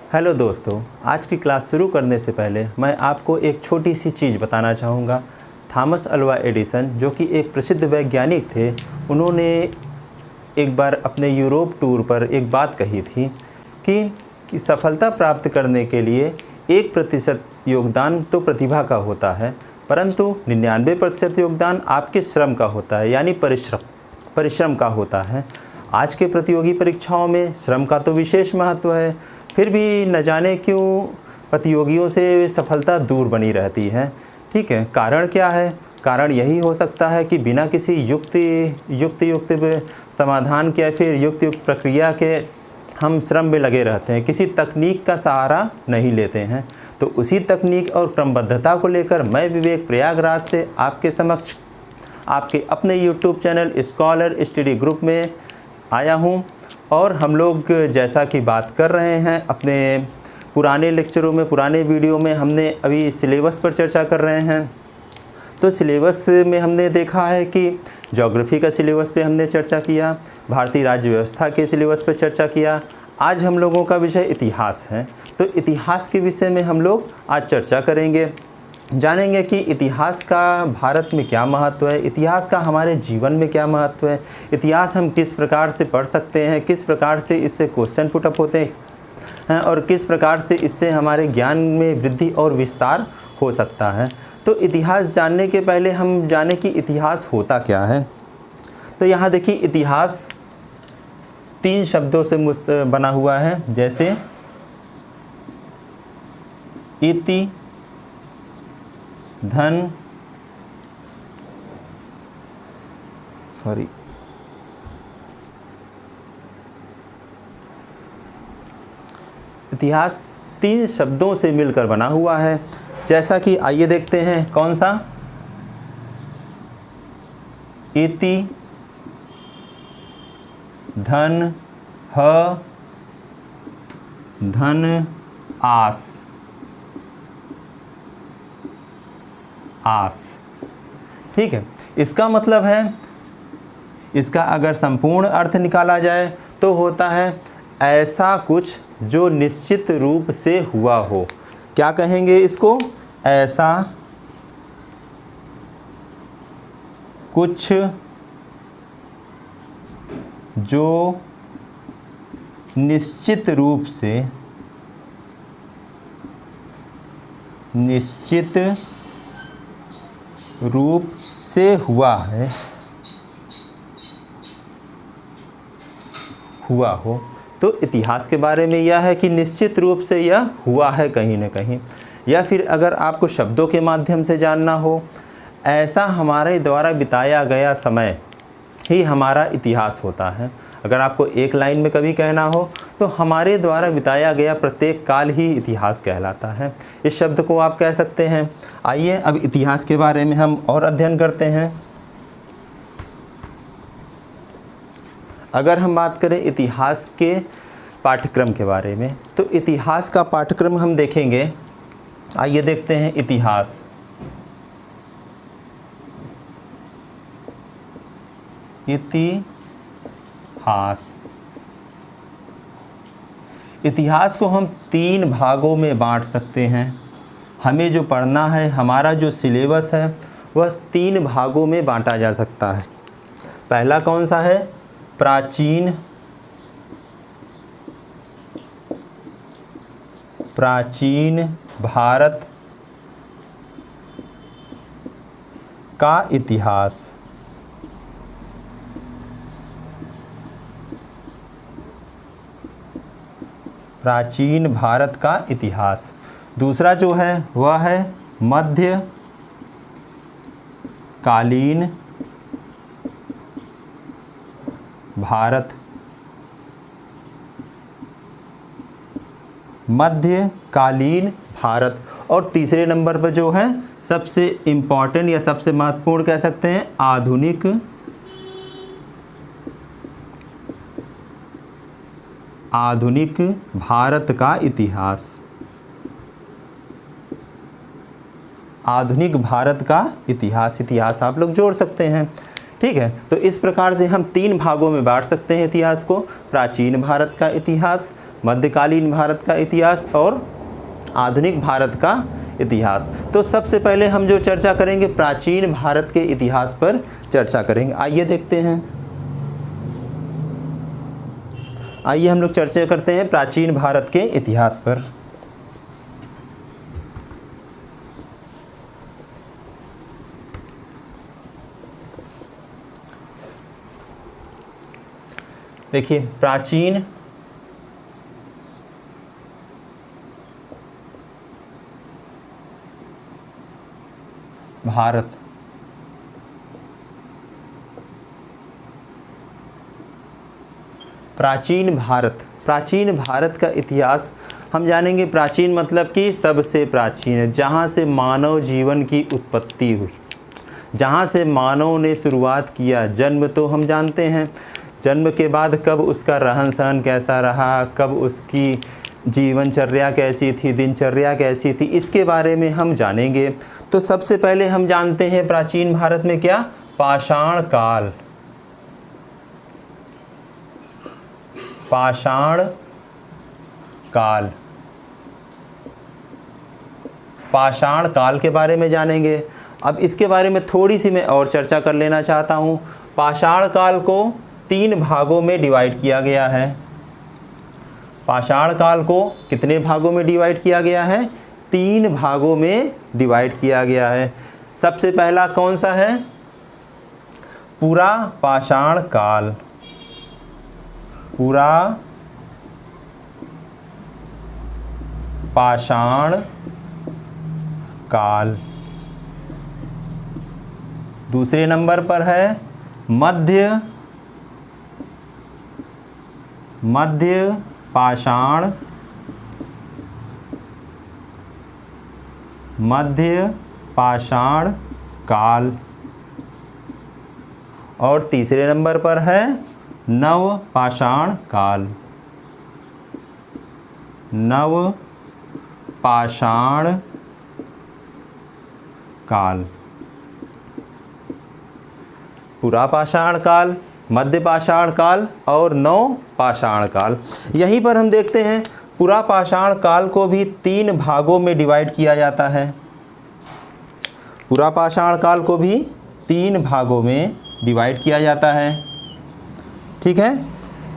Hello दोस्तों, आज की क्लास शुरू करने से पहले मैं आपको एक छोटी सी चीज़ बताना चाहूँगा। थॉमस अल्वा एडिसन, जो कि एक प्रसिद्ध वैज्ञानिक थे, उन्होंने एक बार अपने यूरोप टूर पर एक बात कही थी कि सफलता प्राप्त करने के लिए 1% योगदान तो प्रतिभा का होता है, परंतु 99% योगदान आपके श्रम का होता है, यानी परिश्रम का होता है। आज के प्रतियोगी परीक्षाओं में श्रम का तो विशेष महत्व है, फिर भी न जाने क्यों प्रतियोगियों से सफलता दूर बनी रहती है। ठीक है, कारण क्या है? कारण यही हो सकता है कि बिना किसी युक्त समाधान के या फिर युक्त प्रक्रिया के हम श्रम में लगे रहते हैं, किसी तकनीक का सहारा नहीं लेते हैं। तो उसी तकनीक और क्रमबद्धता को लेकर मैं विवेक प्रयागराज से आपके समक्ष आपके अपने YouTube channel scholar study group में आया हूँ। और हम लोग जैसा कि बात कर रहे हैं अपने पुराने लेक्चरों में, पुराने वीडियो में, हमने अभी सिलेबस पर चर्चा कर रहे हैं। तो सिलेबस में हमने देखा है कि ज्योग्राफी का सिलेबस पे हमने चर्चा किया, भारतीय राज्य व्यवस्था के सिलेबस पर चर्चा किया। आज हम लोगों का विषय इतिहास है, तो इतिहास के विषय में हम लोग आज चर्चा करेंगे, जानेंगे कि इतिहास का भारत में क्या महत्व है, इतिहास का हमारे जीवन में क्या महत्व है, इतिहास हम किस प्रकार से पढ़ सकते हैं, किस प्रकार से इससे क्वेश्चन पुटअप होते हैं और किस प्रकार से इससे हमारे ज्ञान में वृद्धि और विस्तार हो सकता है। तो इतिहास जानने के पहले हम जाने कि इतिहास होता क्या है। तो यहाँ देखिए, इतिहास 3 शब्दों से बना हुआ है, जैसे इति, धन, इतिहास 3 शब्दों से मिलकर बना हुआ है। जैसा कि आइए देखते हैं कौन सा। इति, धन, ह, धन, आस, आस। ठीक है, इसका मतलब है, इसका अगर संपूर्ण अर्थ निकाला जाए तो होता है ऐसा कुछ जो निश्चित रूप से हुआ हो। क्या कहेंगे इसको? ऐसा कुछ जो निश्चित रूप से हुआ हो। तो इतिहास के बारे में यह है कि निश्चित रूप से यह हुआ है कहीं न कहीं। या फिर अगर आपको शब्दों के माध्यम से जानना हो, ऐसा हमारे द्वारा बिताया गया समय ही हमारा इतिहास होता है। अगर आपको एक लाइन में कभी कहना हो तो हमारे द्वारा बिताया गया प्रत्येक काल ही इतिहास कहलाता है। इस शब्द को आप कह सकते हैं। आइए अब इतिहास के बारे में हम और अध्ययन करते हैं। अगर हम बात करें इतिहास के पाठ्यक्रम के बारे में, तो इतिहास का पाठ्यक्रम हम देखेंगे। आइए देखते हैं इतिहास। इतिहास को हम 3 भागों में बांट सकते हैं। हमें जो पढ़ना है, हमारा जो सिलेबस है, वह 3 भागों में बांटा जा सकता है। पहला कौन सा है? प्राचीन भारत का इतिहास। प्राचीन भारत का इतिहास। दूसरा जो है वह है मध्यकालीन भारत। और तीसरे नंबर पर जो है सबसे इम्पॉर्टेंट या सबसे महत्वपूर्ण कह सकते हैं, आधुनिक भारत का इतिहास। आधुनिक भारत का इतिहास आप लोग जोड़ सकते हैं। ठीक है, तो इस प्रकार से हम 3 भागों में बांट सकते हैं इतिहास को। प्राचीन भारत का इतिहास, मध्यकालीन भारत का इतिहास और आधुनिक भारत का इतिहास। तो सबसे पहले हम जो चर्चा करेंगे प्राचीन भारत के इतिहास पर चर्चा करेंगे। आइए देखते हैं, आइए हम लोग चर्चा करते हैं प्राचीन भारत के इतिहास पर। देखिए प्राचीन भारत प्राचीन भारत का इतिहास हम जानेंगे। प्राचीन मतलब कि सबसे प्राचीन है, जहाँ से मानव जीवन की उत्पत्ति हुई, जहाँ से मानव ने शुरुआत किया। जन्म तो हम जानते हैं, जन्म के बाद कब उसका रहन सहन कैसा रहा, कब उसकी जीवनचर्या कैसी थी, दिनचर्या कैसी थी, इसके बारे में हम जानेंगे। तो सबसे पहले हम जानते हैं प्राचीन भारत में क्या, पाषाण काल। पाषाण काल, पाषाण काल के बारे में जानेंगे। अब इसके बारे में थोड़ी सी मैं और चर्चा कर लेना चाहता हूँ। पाषाण काल को 3 भागों में डिवाइड किया गया है। पाषाण काल को कितने भागों में डिवाइड किया गया है, 3 भागों में डिवाइड किया गया है। सबसे पहला कौन सा है, पुरा पाषाण काल। पुरा पाषाण काल। दूसरे नंबर पर है मध्य पाषाण काल। और तीसरे नंबर पर है नव पाषाण काल। नव पाषाण काल। पुरा पाषाण काल, मध्य पाषाण काल और नव पाषाण काल। यहीं पर हम देखते हैं पुरा पाषाण काल को भी 3 भागों में डिवाइड किया जाता है। पुरा पाषाण काल को भी 3 भागों में डिवाइड किया जाता है। ठीक है,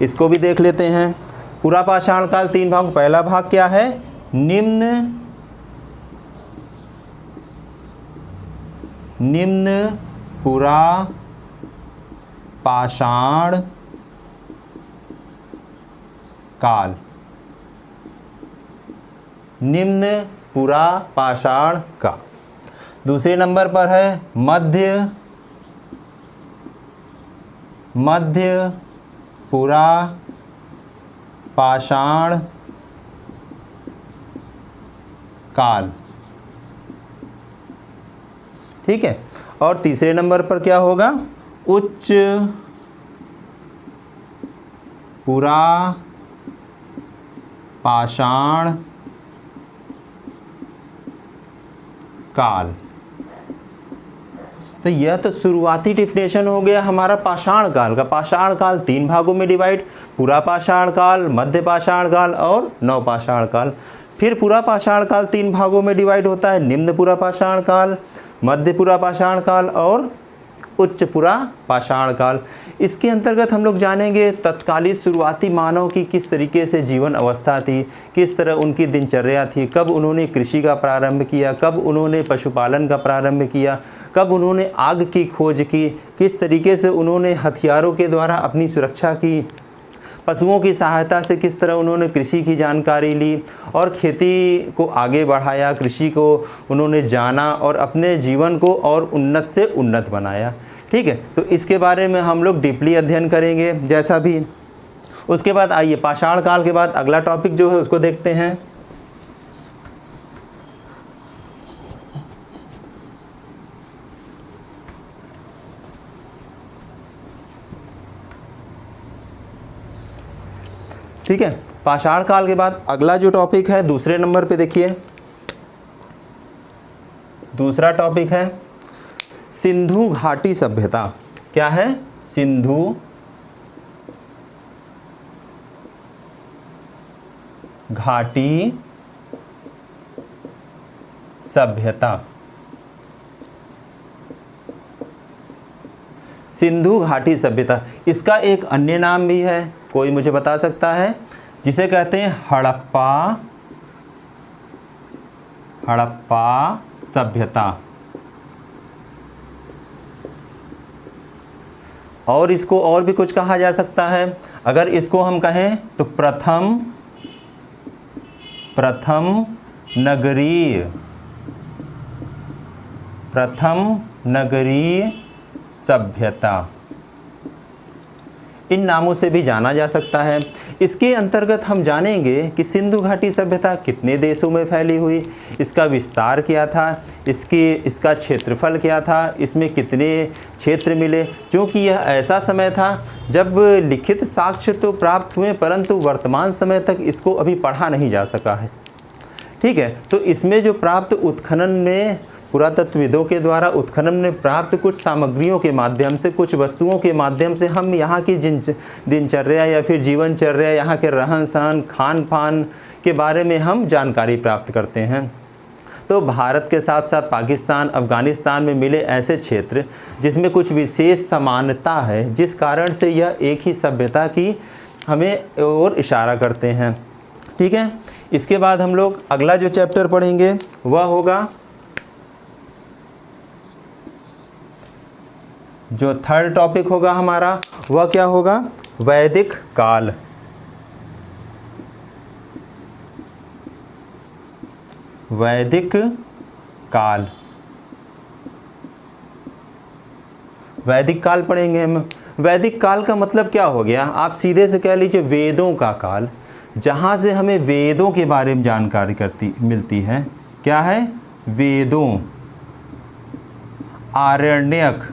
इसको भी देख लेते हैं। पुरा पाषाण काल 3 भाग। पहला भाग क्या है, निम्न पुरा पाषाण काल। निम्न पुरा पाषाण काल। दूसरे नंबर पर है मध्य पुरा पाषाण काल। ठीक है, और तीसरे नंबर पर क्या होगा, उच्च पुरा पाषाण काल। तो यह तो शुरुआती डिफिनेशन हो गया हमारा पाषाण काल का। पाषाण काल 3 भागों में डिवाइड, पुरा पाषाण काल, मध्य पाषाण काल और नव पाषाण काल। फिर पुरा पाषाण काल 3 भागों में डिवाइड होता है, निम्न पुरा पाषाण काल, मध्य पुरा पाषाण काल और उच्च पुरा पाषाण काल। इसके अंतर्गत हम लोग जानेंगे तत्कालीन शुरुआती मानव की किस तरीके से जीवन अवस्था थी, किस तरह उनकी दिनचर्या थी, कब उन्होंने कृषि का प्रारंभ किया, कब उन्होंने पशुपालन का प्रारंभ किया, कब उन्होंने आग की खोज की, किस तरीके से उन्होंने हथियारों के द्वारा अपनी सुरक्षा की, पशुओं की सहायता से किस तरह उन्होंने कृषि की जानकारी ली और खेती को आगे बढ़ाया, कृषि को उन्होंने जाना और अपने जीवन को और उन्नत से उन्नत बनाया। ठीक है, तो इसके बारे में हम लोग डीपली अध्ययन करेंगे जैसा भी। उसके बाद आइए पाषाण काल के बाद अगला टॉपिक जो है उसको देखते हैं। ठीक है, पाषाण काल के बाद अगला जो टॉपिक है दूसरे नंबर पे देखिए, दूसरा टॉपिक है सिंधु घाटी सभ्यता। क्या है, सिंधु घाटी सभ्यता। सिंधु घाटी सभ्यता, इसका एक अन्य नाम भी है, कोई मुझे बता सकता है? जिसे कहते हैं हड़प्पा सभ्यता। और इसको और भी कुछ कहा जा सकता है। अगर इसको हम कहें तो प्रथम नगरीय सभ्यता, इन नामों से भी जाना जा सकता है। इसके अंतर्गत हम जानेंगे कि सिंधु घाटी सभ्यता कितने देशों में फैली हुई, इसका विस्तार क्या था, इसका क्षेत्रफल क्या था, इसमें कितने क्षेत्र मिले। क्योंकि यह ऐसा समय था जब लिखित साक्ष्य तो प्राप्त हुए, परंतु वर्तमान समय तक इसको अभी पढ़ा नहीं जा सका है। ठीक है, तो इसमें जो प्राप्त उत्खनन में, पुरातत्वविदों के द्वारा उत्खनन में प्राप्त कुछ सामग्रियों के माध्यम से, कुछ वस्तुओं के माध्यम से हम यहाँ की दिनचर्या या फिर जीवनचर्या, यहाँ के रहन सहन, खान पान के बारे में हम जानकारी प्राप्त करते हैं। तो भारत के साथ साथ पाकिस्तान, अफ़गानिस्तान में मिले ऐसे क्षेत्र जिसमें कुछ विशेष समानता है, जिस कारण से यह एक ही सभ्यता की हमें और इशारा करते हैं। ठीक है, इसके बाद हम लोग अगला जो चैप्टर पढ़ेंगे वह होगा, जो थर्ड टॉपिक होगा हमारा वह क्या होगा? वैदिक काल। वैदिक काल, वैदिक काल पढ़ेंगे हम। वैदिक काल का मतलब क्या हो गया? आप सीधे से कह लीजिए वेदों का काल, जहाँ से हमें वेदों के बारे में जानकारी मिलती है। क्या है? वेदों, आरण्यक,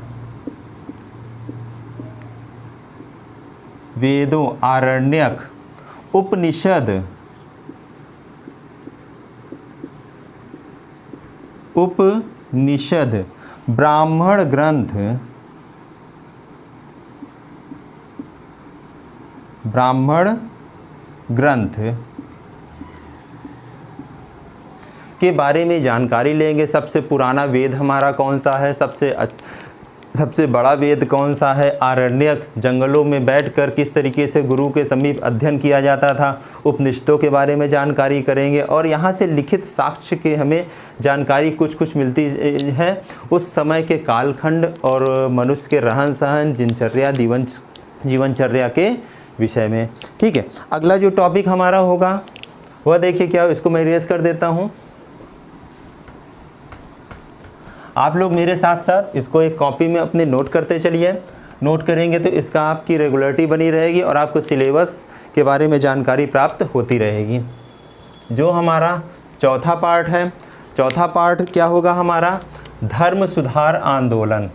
उपनिषद, ब्राह्मण ग्रंथ के बारे में जानकारी लेंगे। सबसे पुराना वेद हमारा कौन सा है, सबसे बड़ा वेद कौन सा है, आरण्यक, जंगलों में बैठकर किस तरीके से गुरु के समीप अध्ययन किया जाता था, उपनिषदों के बारे में जानकारी करेंगे। और यहाँ से लिखित साक्ष्य के हमें जानकारी कुछ मिलती है उस समय के कालखंड और मनुष्य के रहन सहन, दिनचर्या, जीवनचर्या के विषय में। ठीक है, अगला जो टॉपिक हमारा होगा वह देखिए क्या, इसको मैं इरेज कर देता हूँ। आप लोग मेरे साथ साथ इसको एक कॉपी में अपने नोट करते चलिए। नोट करेंगे तो इसका आपकी रेगुलरिटी बनी रहेगी और आपको सिलेबस के बारे में जानकारी प्राप्त होती रहेगी। जो हमारा चौथा पार्ट है, चौथा पार्ट क्या होगा हमारा? धर्म सुधार आंदोलन।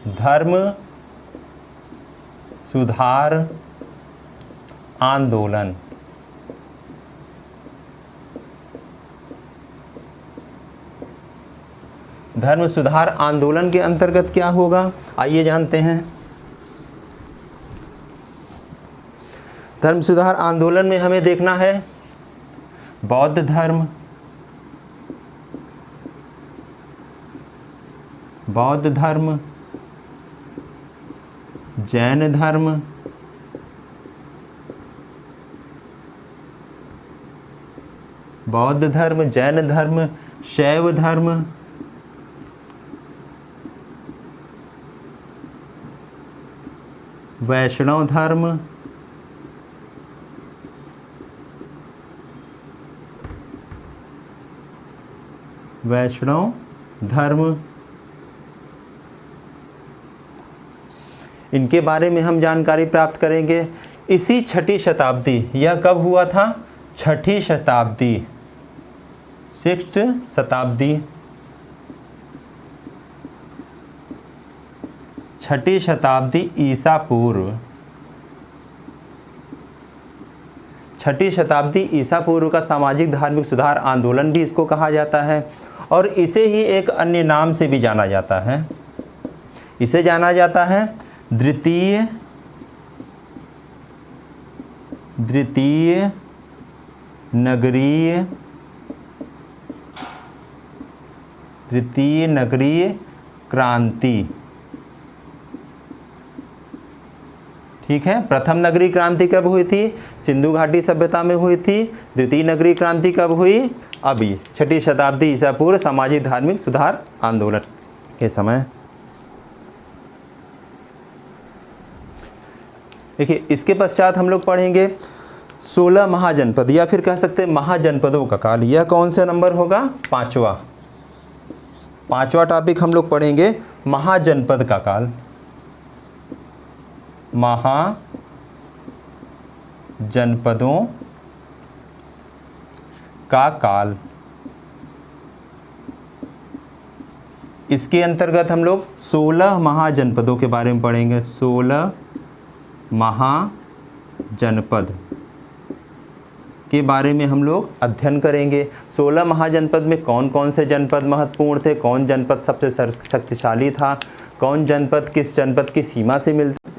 धर्म सुधार आंदोलन। धर्म सुधार आंदोलन के अंतर्गत क्या होगा, आइए जानते हैं। धर्म सुधार आंदोलन में हमें देखना है बौद्ध धर्म, जैन धर्म, बौद्ध धर्म, जैन धर्म, शैव धर्म, वैष्णव धर्म, इनके बारे में हम जानकारी प्राप्त करेंगे। इसी छठी शताब्दी, यह कब हुआ था? छठी शताब्दी, 6th शताब्दी, छठी शताब्दी ईसा पूर्व, छठी शताब्दी ईसा पूर्व का सामाजिक धार्मिक सुधार आंदोलन भी इसको कहा जाता है। और इसे ही एक अन्य नाम से भी जाना जाता है, इसे जाना जाता है द्वितीय द्वितीय नगरीय क्रांति। ठीक है, प्रथम नगरीय क्रांति कब हुई थी? सिंधु घाटी सभ्यता में हुई थी। द्वितीय नगरीय क्रांति कब हुई? अभी 6ठी शताब्दी ईसा पूर्व सामाजिक धार्मिक सुधार आंदोलन के समय। देखिए, इसके पश्चात हम लोग पढ़ेंगे 16 महाजनपद, या फिर कह सकते हैं महाजनपदों का काल। यह कौन सा नंबर होगा? पांचवा टॉपिक हम लोग पढ़ेंगे महाजनपद का काल। महाजनपदों का काल। इसके अंतर्गत हम लोग 16 महाजनपदों के बारे में पढ़ेंगे। 16 महाजनपद के बारे में हम लोग अध्ययन करेंगे। 16 महाजनपद में कौन कौन से जनपद महत्वपूर्ण थे, कौन जनपद सबसे शक्तिशाली था, कौन जनपद किस जनपद की सीमा से मिलता।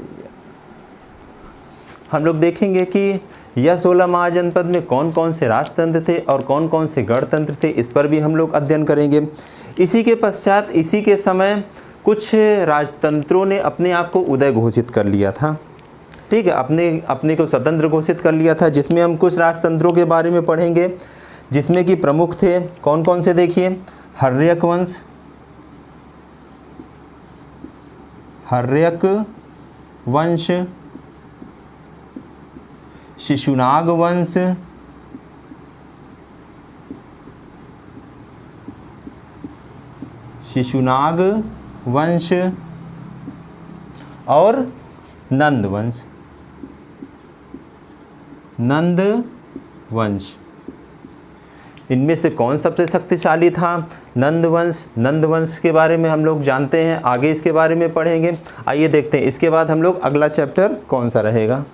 हम लोग देखेंगे कि यह 16 महाजनपद में कौन कौन से राजतंत्र थे और कौन कौन से गणतंत्र थे, इस पर भी हम लोग अध्ययन करेंगे। इसी के पश्चात इसी के समय कुछ राजतंत्रों ने अपने आप को उदय घोषित कर लिया था। ठीक है, अपने को स्वतंत्र घोषित कर लिया था, जिसमें हम कुछ राजतंत्रों के बारे में पढ़ेंगे, जिसमें कि प्रमुख थे कौन कौन से। देखिए, हर्यक वंश, शिशुनाग वंश और नंद वंश। इनमें से कौन सबसे शक्तिशाली था? नंद वंश के बारे में हम लोग जानते हैं, आगे इसके बारे में पढ़ेंगे। आइए देखते हैं इसके बाद हम लोग अगला चैप्टर कौन सा रहेगा।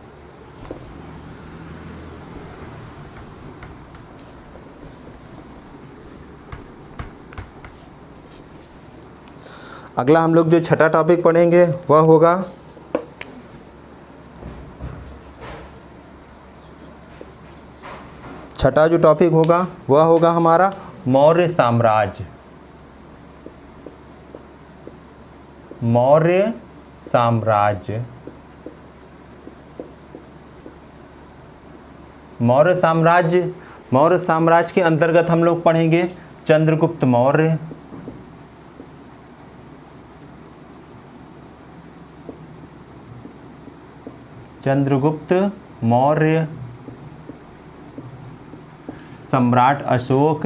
अगला हम लोग जो छठा टॉपिक पढ़ेंगे वह होगा छठा जो टॉपिक होगा वह होगा हमारा मौर्य साम्राज्य। मौर्य साम्राज्य के अंतर्गत हम लोग पढ़ेंगे चंद्रगुप्त मौर्य, सम्राट अशोक,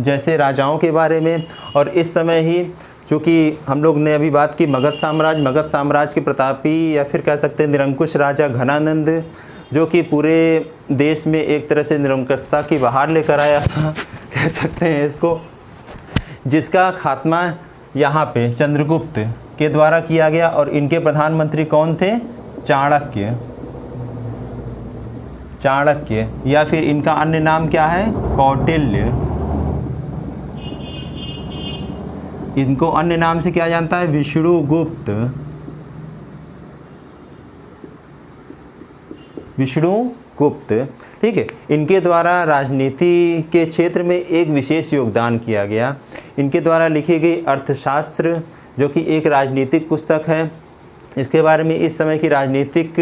जैसे राजाओं के बारे में। और इस समय ही चूँकि हम लोग ने अभी बात की मगध साम्राज्य के प्रतापी या फिर कह सकते हैं निरंकुश राजा घनानंद, जो कि पूरे देश में एक तरह से निरंकुशता की बहार लेकर आया था, कह सकते हैं इसको, जिसका खात्मा यहाँ पे चंद्रगुप्त के द्वारा किया गया। और इनके प्रधानमंत्री कौन थे? चाणक्य, या फिर इनका अन्य नाम क्या है? कौटिल्य। इनको अन्य नाम से क्या जानता है? विष्णुगुप्त। ठीक है, इनके द्वारा राजनीति के क्षेत्र में एक विशेष योगदान किया गया। इनके द्वारा लिखी गई अर्थशास्त्र, जो कि एक राजनीतिक पुस्तक है, इसके बारे में इस समय की राजनीतिक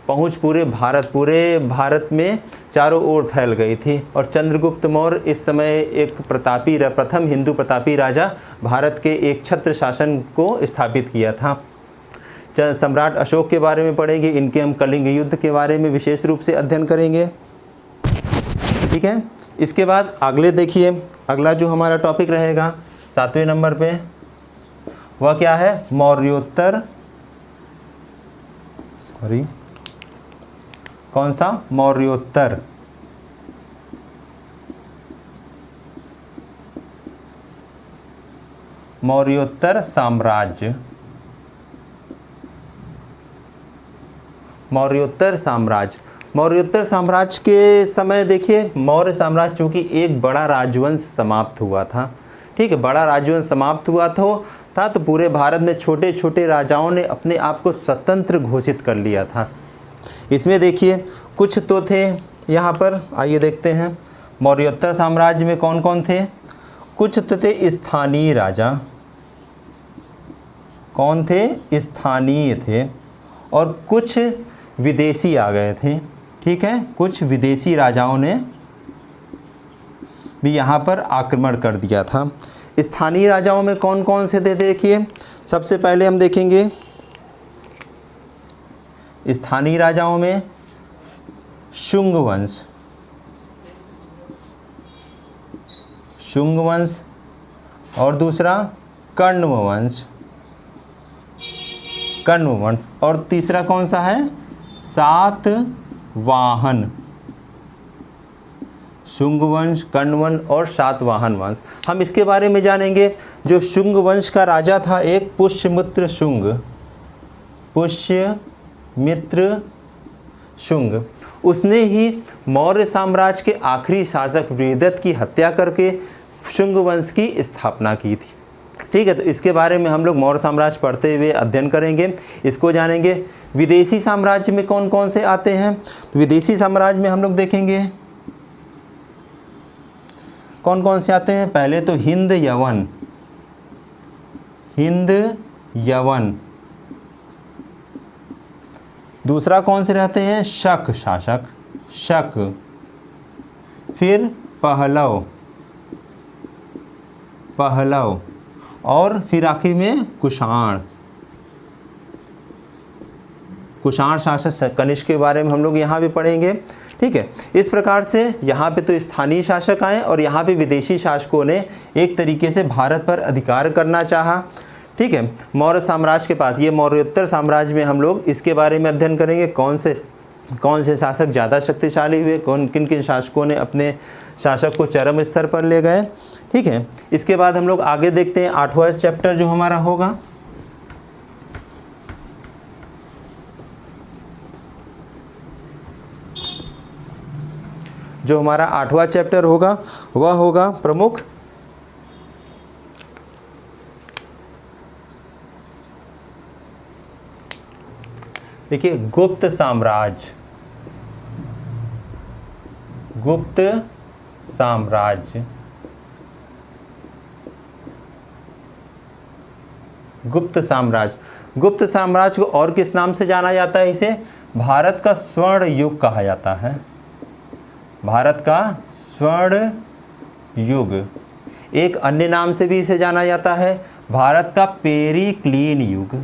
पहुंच पूरे भारत में चारों ओर फैल गई थी। और चंद्रगुप्त मौर्य इस समय एक प्रथम हिंदू प्रतापी राजा भारत के एक छत्र शासन को स्थापित किया था। सम्राट अशोक के बारे में पढ़ेंगे, इनके हम कलिंग युद्ध के बारे में विशेष रूप से अध्ययन करेंगे। ठीक है, इसके बाद अगले देखिए, अगला जो हमारा टॉपिक रहेगा 7वें नंबर पे, वह क्या है? मौर्योत्तर। कौन सा? मौर्योत्तर साम्राज्य। मौर्योत्तर साम्राज्य के समय देखिए, मौर्य साम्राज्य चूँकि एक बड़ा राजवंश समाप्त हुआ था। ठीक है, बड़ा राजवंश समाप्त हुआ था तो पूरे भारत में छोटे छोटे राजाओं ने अपने आप को स्वतंत्र घोषित कर लिया था। इसमें देखिए कुछ तो थे यहाँ पर, आइए देखते हैं। मौर्योत्तर साम्राज्य में कौन कौन थे? कुछ तो थे स्थानीय राजा, कौन थे? स्थानीय थे। और कुछ विदेशी आ गए थे, ठीक है, कुछ विदेशी राजाओं ने भी यहाँ पर आक्रमण कर दिया था। स्थानीय राजाओं में कौन कौन से थे? देखिए सबसे पहले हम देखेंगे स्थानीय राजाओं में शुंग वंश, शुंग वंश, और दूसरा कण्व वंश, कण्व वंश, और तीसरा कौन सा है? सातवाहन। शुंग वंश, कण्व वंश और सातवाहन वंश। हम इसके बारे में जानेंगे। जो शुंग वंश का राजा था एक पुष्यमित्र शुंग, पुष्यमित्र शुंग, उसने ही मौर्य साम्राज्य के आखिरी शासक बृहदत्त की हत्या करके शुंग वंश की स्थापना की थी। ठीक है, तो इसके बारे में हम लोग मौर्य साम्राज्य पढ़ते हुए अध्ययन करेंगे, इसको जानेंगे। विदेशी साम्राज्य में कौन कौन से आते हैं? तो विदेशी साम्राज्य में हम लोग देखेंगे कौन कौन से आते हैं। पहले तो हिंद यवन, हिंद यवन। दूसरा कौन से रहते हैं? शक शासक, शक। फिर पहलव, पहलव, और फिर आखिर में कुषाण, कुषाण शासक कनिष्क के बारे में हम लोग यहाँ भी पढ़ेंगे। ठीक है, इस प्रकार से यहाँ पे तो स्थानीय शासक आए और यहाँ पे विदेशी शासकों ने एक तरीके से भारत पर अधिकार करना चाहा। ठीक है, मौर्य साम्राज्य के बाद ये मौर्योत्तर साम्राज्य में हम लोग इसके बारे में अध्ययन करेंगे, कौन से शासक ज़्यादा शक्तिशाली हुए, किन किन शासकों ने अपने शासक को चरम स्तर पर ले गए। ठीक है, इसके बाद हम लोग आगे देखते हैं 8वां चैप्टर जो हमारा होगा। जो हमारा 8वां चैप्टर होगा वह होगा प्रमुख देखिए गुप्त साम्राज्य, गुप्त साम्राज्य, गुप्त साम्राज्य। गुप्त साम्राज्य को और किस नाम से जाना जाता है? इसे भारत का स्वर्ण युग कहा जाता है, भारत का स्वर्ण युग। एक अन्य नाम से भी इसे जाना जाता है भारत का पेरिक्लीन युग,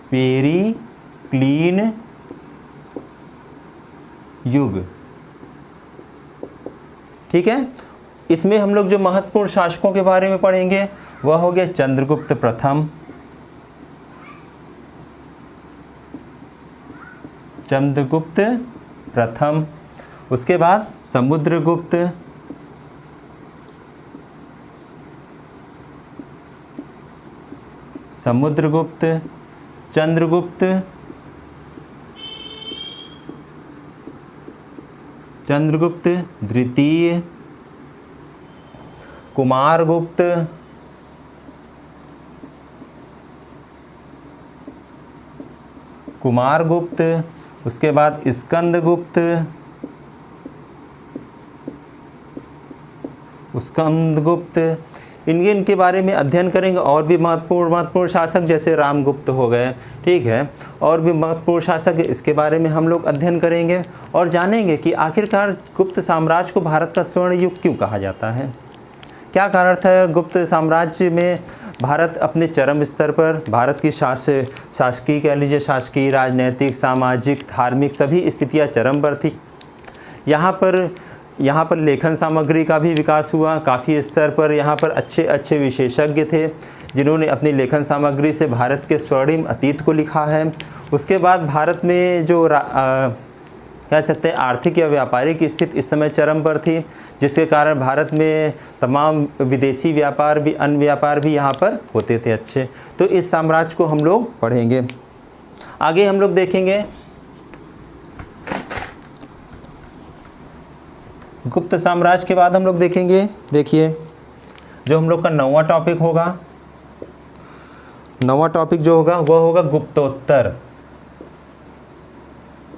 पेरिक्लीन युग। ठीक है, इसमें हम लोग जो महत्वपूर्ण शासकों के बारे में पढ़ेंगे वह हो गया चंद्रगुप्त प्रथम, चंद्रगुप्त प्रथम, उसके बाद समुद्रगुप्त, समुद्रगुप्त, चंद्रगुप्त, चंद्रगुप्त द्वितीय, कुमारगुप्त, कुमारगुप्त, उसके बाद स्कंदगुप्त, स्कंदगुप्त। इनके बारे में अध्ययन करेंगे। और भी महत्वपूर्ण शासक जैसे रामगुप्त हो गए, ठीक है, और भी महत्वपूर्ण शासक इसके बारे में हम लोग अध्ययन करेंगे और जानेंगे कि आखिरकार गुप्त साम्राज्य को भारत का स्वर्ण युग क्यों कहा जाता है, क्या कारण था गुप्त साम्राज्य में भारत अपने चरम स्तर पर, भारत की शासकीय कह लीजिए, शासकीय, राजनैतिक, सामाजिक, धार्मिक सभी स्थितियाँ चरम पर थी। यहाँ पर लेखन सामग्री का भी विकास हुआ काफ़ी स्तर पर। यहाँ पर अच्छे अच्छे विशेषज्ञ थे जिन्होंने अपनी लेखन सामग्री से भारत के स्वर्णिम अतीत को लिखा है। उसके बाद भारत में जो कह सकते हैं आर्थिक या व्यापारिक स्थिति इस समय चरम पर थी, जिसके कारण भारत में तमाम विदेशी व्यापार भी, अन्य व्यापार भी यहाँ पर होते थे अच्छे। तो इस साम्राज्य को हम लोग पढ़ेंगे। आगे हम लोग देखेंगे गुप्त साम्राज्य के बाद हम लोग देखेंगे, देखिए जो हम लोग का 9वां टॉपिक होगा, 9वां टॉपिक जो होगा वह होगा गुप्तोत्तर।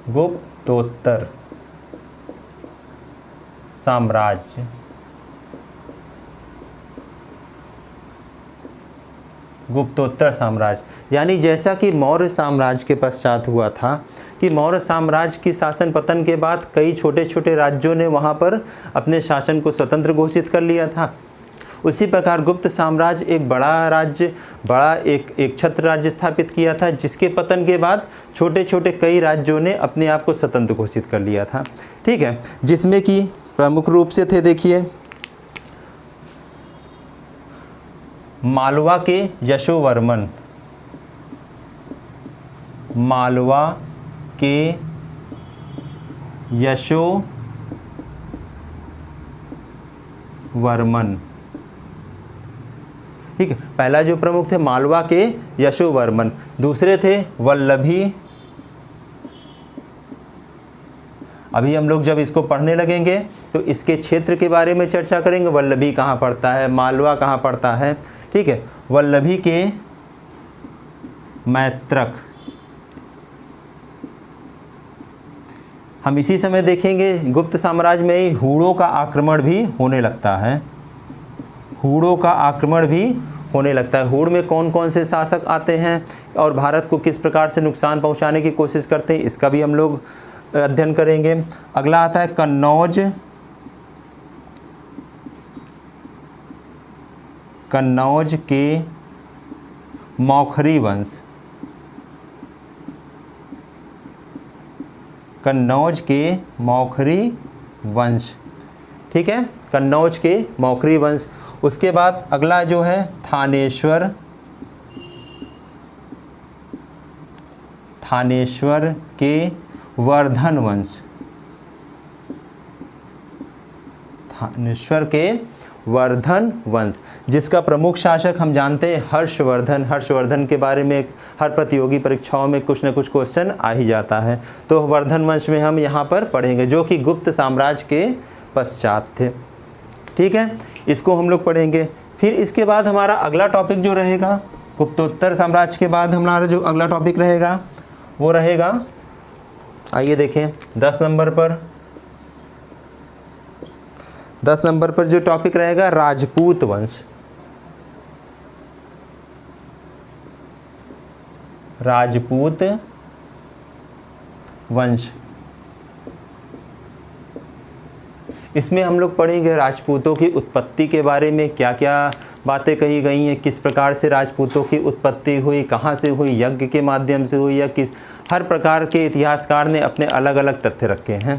गुप्तोत्तर साम्राज्य। गुप्तोत्तर साम्राज्य यानी जैसा कि मौर्य साम्राज्य के पश्चात हुआ था कि मौर्य साम्राज्य की शासन पतन के बाद कई छोटे छोटे राज्यों ने वहाँ पर अपने शासन को स्वतंत्र घोषित कर लिया था, उसी प्रकार गुप्त साम्राज्य एक बड़ा राज्य, बड़ा एक छत्र राज्य स्थापित किया था, जिसके पतन के बाद छोटे छोटे कई राज्यों ने अपने आप को स्वतंत्र घोषित कर लिया था। ठीक है, जिसमें कि प्रमुख रूप से थे, देखिए, मालवा के यशोवर्मन, मालवा के यशोवर्मन। ठीक है, पहला जो प्रमुख थे मालवा के यशोवर्मन, दूसरे थे वल्लभी। अभी हम लोग जब इसको पढ़ने लगेंगे तो इसके क्षेत्र के बारे में चर्चा करेंगे, वल्लभी कहाँ पड़ता है, मालवा कहाँ पड़ता है। ठीक है, वल्लभी के मैत्रक। हम इसी समय देखेंगे गुप्त साम्राज्य में ही हूणों का आक्रमण भी होने लगता है, हूणों का आक्रमण भी होने लगता है। हूण में कौन कौन से शासक आते हैं और भारत को किस प्रकार से नुकसान पहुंचाने की कोशिश करते हैं, इसका भी हम लोग अध्ययन करेंगे। अगला आता है कन्नौज, कन्नौज के मौखरी वंश, कन्नौज के मौखरी वंश। ठीक है, कन्नौज के मौखरी वंश। उसके बाद अगला जो है थानेश्वर, थानेश्वर के वर्धन वंश, थानेश्वर के वर्धन वंश, जिसका प्रमुख शासक हम जानते हैं हर्षवर्धन। हर्षवर्धन के बारे में हर प्रतियोगी परीक्षाओं में कुछ न कुछ क्वेश्चन आ ही जाता है, तो वर्धन वंश में हम यहाँ पर पढ़ेंगे, जो कि गुप्त साम्राज्य के पश्चात थे। ठीक है, इसको हम लोग पढ़ेंगे। फिर इसके बाद हमारा अगला टॉपिक जो रहेगा, गुप्तोत्तर साम्राज्य के बाद हमारा जो अगला टॉपिक रहेगा वो रहेगा, आइए देखें 10 नंबर पर, 10 नंबर पर जो टॉपिक रहेगा राजपूत वंश, राजपूत वंश। इसमें हम लोग पढ़ेंगे राजपूतों की उत्पत्ति के बारे में, क्या क्या बातें कही गई हैं, किस प्रकार से राजपूतों की उत्पत्ति हुई, कहाँ से हुई, यज्ञ के माध्यम से हुई या किस, हर प्रकार के इतिहासकार ने अपने अलग अलग तथ्य रखे हैं।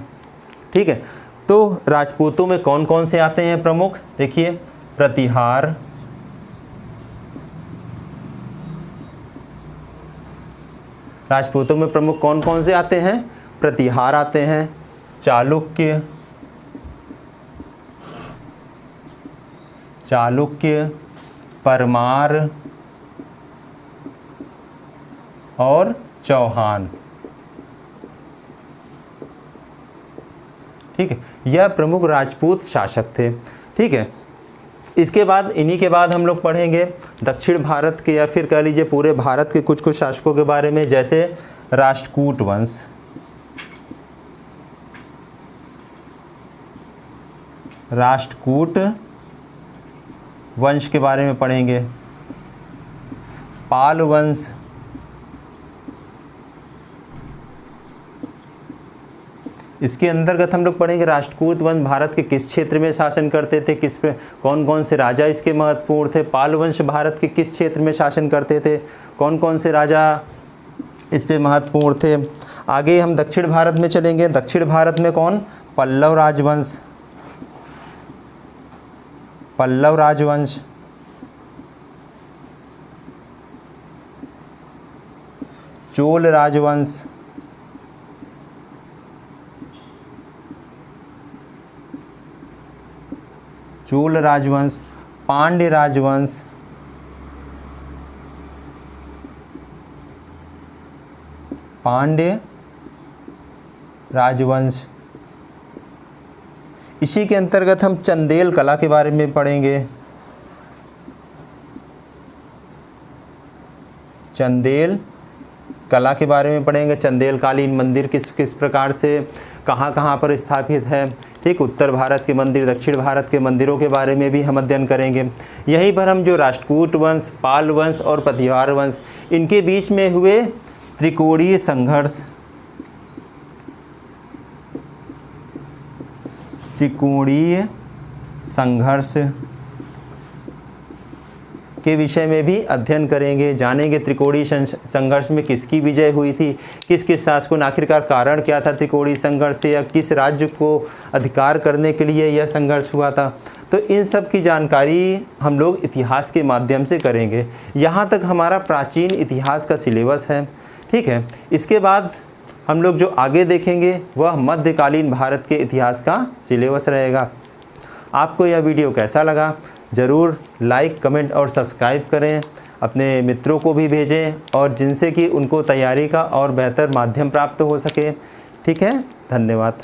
ठीक है, तो राजपूतों में कौन कौन से आते हैं प्रमुख, देखिए प्रतिहार, राजपूतों में प्रमुख कौन कौन से आते हैं, प्रतिहार आते हैं, चालुक्य, चालुक्य, परमार और चौहान। ठीक है, यह प्रमुख राजपूत शासक थे। ठीक है, इसके बाद इन्हीं के बाद हम लोग पढ़ेंगे दक्षिण भारत के या फिर कह लीजिए पूरे भारत के कुछ कुछ शासकों के बारे में, जैसे राष्ट्रकूट वंश, राष्ट्रकूट वंश के बारे में पढ़ेंगे, पाल वंश, इसके अंतर्गत हम लोग पढ़ेंगे राष्ट्रकूट वंश भारत के किस क्षेत्र में शासन करते थे, किस पे कौन कौन से राजा इसके महत्वपूर्ण थे, पाल वंश भारत के किस क्षेत्र में शासन करते थे, कौन कौन से राजा इस पे महत्वपूर्ण थे। आगे हम दक्षिण भारत में चलेंगे, दक्षिण भारत में कौन, पल्लव राजवंश, पल्लव राजवंश, चोल राजवंश, चोल राजवंश, पांड्य राजवंश, पांड्य राजवंश। इसी के अंतर्गत हम चंदेल कला के बारे में पढ़ेंगे, चंदेल कला के बारे में पढ़ेंगे। चंदेलकालीन मंदिर किस किस प्रकार से कहाँ कहाँ पर स्थापित है। ठीक, उत्तर भारत के मंदिर, दक्षिण भारत के मंदिरों के बारे में भी हम अध्ययन करेंगे। यहीं पर हम जो राष्ट्रकूट वंश, पाल वंश और पतिवार वंश, इनके बीच में हुए त्रिकोणीय संघर्ष, त्रिकोणीय संघर्ष के विषय में भी अध्ययन करेंगे, जानेंगे त्रिकोणीय संघर्ष में किसकी विजय हुई थी, किस किस शासकों ने, आखिरकार कारण क्या था त्रिकोणीय संघर्ष से, या किस राज्य को अधिकार करने के लिए यह संघर्ष हुआ था। तो इन सब की जानकारी हम लोग इतिहास के माध्यम से करेंगे। यहाँ तक हमारा प्राचीन इतिहास का सिलेबस है। ठीक है, इसके बाद हम लोग जो आगे देखेंगे वह मध्यकालीन भारत के इतिहास का सिलेबस रहेगा। आपको यह वीडियो कैसा लगा ज़रूर लाइक, कमेंट और सब्सक्राइब करें, अपने मित्रों को भी भेजें और जिनसे कि उनको तैयारी का और बेहतर माध्यम प्राप्त हो सके। ठीक है, धन्यवाद।